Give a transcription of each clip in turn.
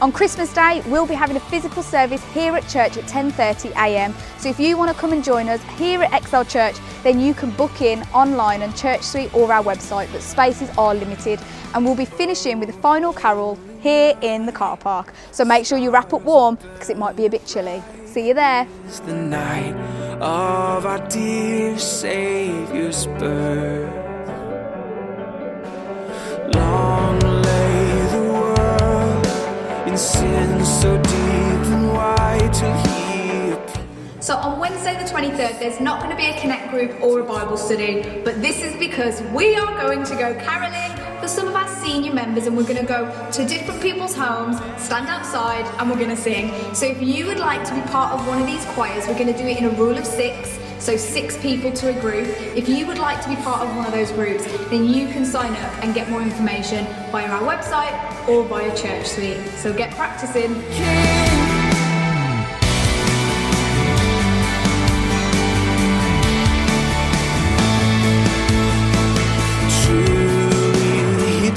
On Christmas Day, we'll be having a physical service here at church at 10:30 a.m. So if you want to come and join us here at Excel Church, then you can book in online on Church Suite or our website, but spaces are limited. And we'll be finishing with a final carol here in the car park. So make sure you wrap up warm because it might be a bit chilly. See you there. It's the night of our dear Saviour's birth. Long lay the world in sin so deep and wide till He appeared. So on Wednesday the 23rd, there's not going to be a Connect group or a Bible study, but this is because we are going to go caroling for some of our senior members, and we're going to go to different people's homes, stand outside, and we're going to sing. So if you would like to be part of one of these choirs, we're going to do it in a rule of 6, so 6 people to a group. If you would like to be part of one of those groups, then you can sign up and get more information via our website or via Church Suite. So get practicing.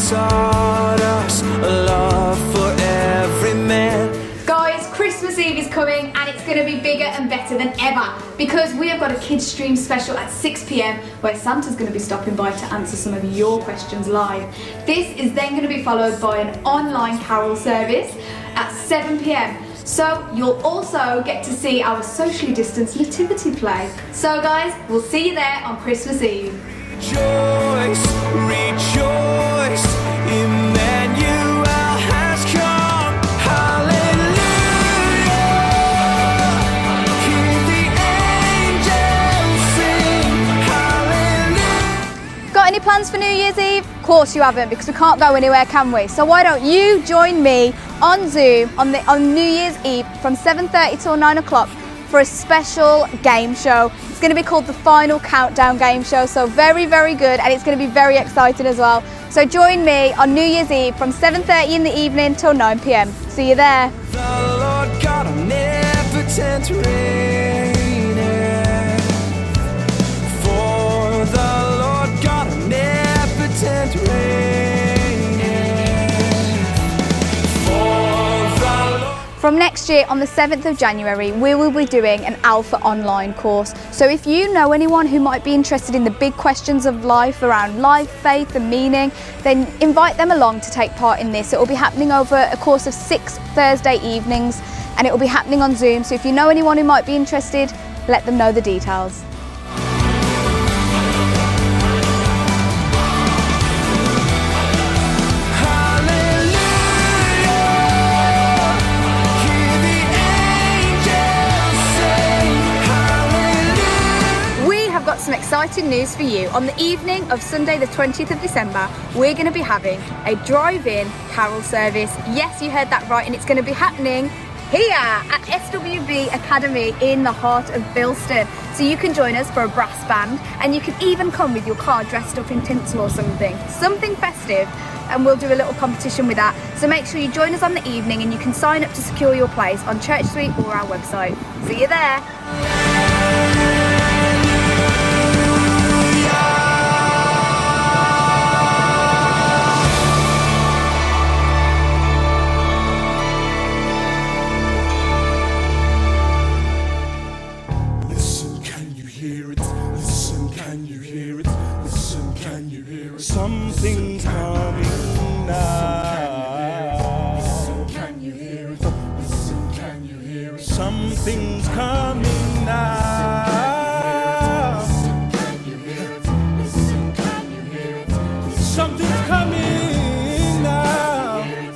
Taught us a love for every man. Guys, Christmas Eve is coming and it's going to be bigger and better than ever because we have got a kids stream special at 6 p.m. where Santa's going to be stopping by to answer some of your questions live. This is then going to be followed by an online carol service at 7 p.m. So you'll also get to see our socially distanced nativity play. So guys, we'll see you there on Christmas Eve. Rejoice, rejoice, Emmanuel has come. Hallelujah. Hear the angels sing. Hallelujah. Got any plans for New Year's Eve? Of course you haven't, because we can't go anywhere, can we? So why don't you join me on Zoom on New Year's Eve from 7:30 till 9 o'clock for a special game show. It's going to be called the Final Countdown Game Show, so very, very good, and it's going to be very exciting as well. So join me on New Year's Eve from 7:30 in the evening till 9 p.m. See you there. The Lord God omnipotent reigneth. For the Lord God omnipotent reigneth. From next year, on the 7th of January, we will be doing an Alpha online course. So if you know anyone who might be interested in the big questions of life around life, faith and meaning, then invite them along to take part in this. It will be happening over a course of 6 Thursday evenings, and it will be happening on Zoom. So if you know anyone who might be interested, let them know the details. Some exciting news for you. On the evening of Sunday the 20th of December, we're going to be having a drive-in carol service. Yes, you heard that right, and it's going to be happening here at SWB Academy in the heart of Bilston. So you can join us for a brass band, and you can even come with your car dressed up in tinsel or something festive, and we'll do a little competition with that. So make sure you join us on the evening, and you can sign up to secure your place on Church Suite or our website. See you there. Something's coming now. Listen, can you hear it? Listen, can you hear it? Something's coming now. Listen, can you hear it? Listen, can you hear it? Something's coming now.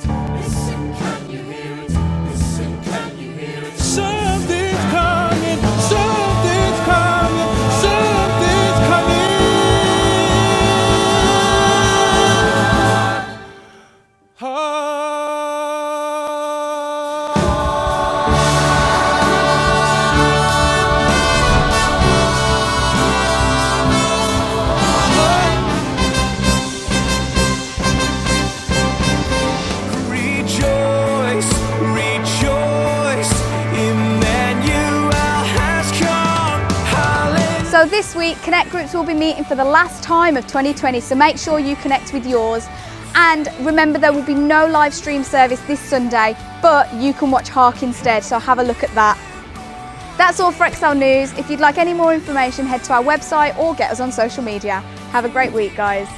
Listen, can you hear it? Listen, can you hear it? Something's coming. Something's coming. Something's coming. So this week, Connect groups will be meeting for the last time of 2020, so make sure you connect with yours. And remember, there will be no live stream service this Sunday, but you can watch Hark instead, so have a look at that. That's all for XL News. If you'd like any more information, head to our website or get us on social media. Have a great week, guys.